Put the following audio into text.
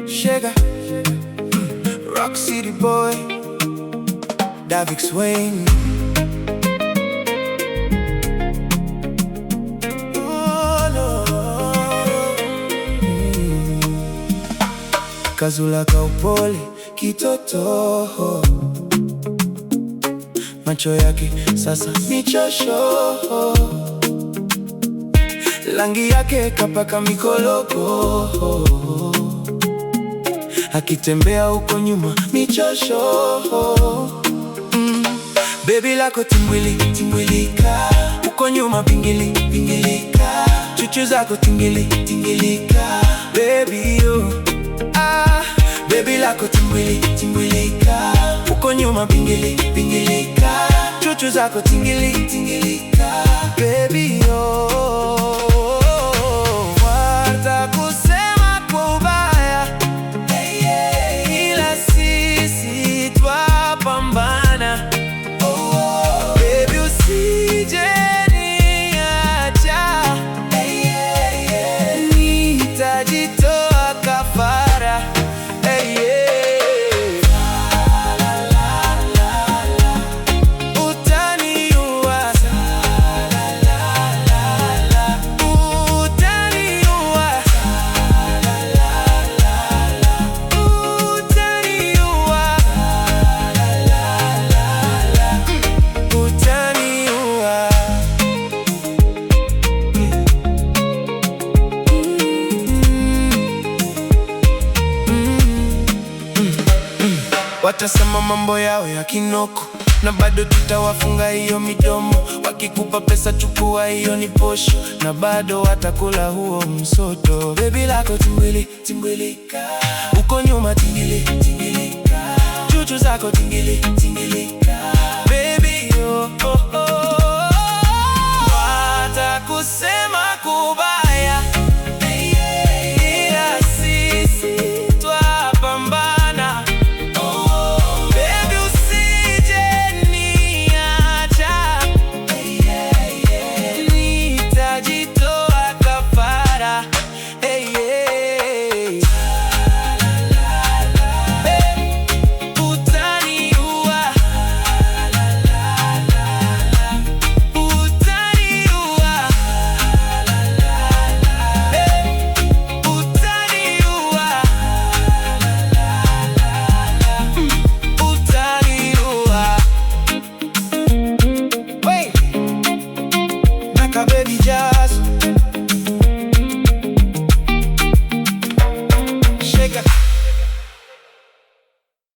Chega, Rock City Boy, David Swain. Oh, no. Kazula ka upole kitoto, macho yake sasa michosho, rangi yake kapaka mikoloko, akitembea huko nyuma michosho. Baby lako timbwili timbwilika, huko nyuma pingili pingilika, chuchu zako tingili tingilika. Baby you, baby lako timbwili timbwilika, huko nyuma pingili pingilika, chuchu zako tingili tingilika. Baby yo, warta kusema kwa ubaya, ila sisi twapambana. Baby usije niacha, nitajitoa kafara. Watasema mambo yao ya kinoko, na bado tutawafunga hiyo midomo. Wakikupa pesa chukua hiyo ni posho, na bado watakula huo msoto. Baby lako timbwili timbwilika, uko nyuma tingili tingilika, chuchu zako tingili tingilika. Baby oh, oh, oh. Watakusema kubaya, ila sisi twapambana. Baby just shake it.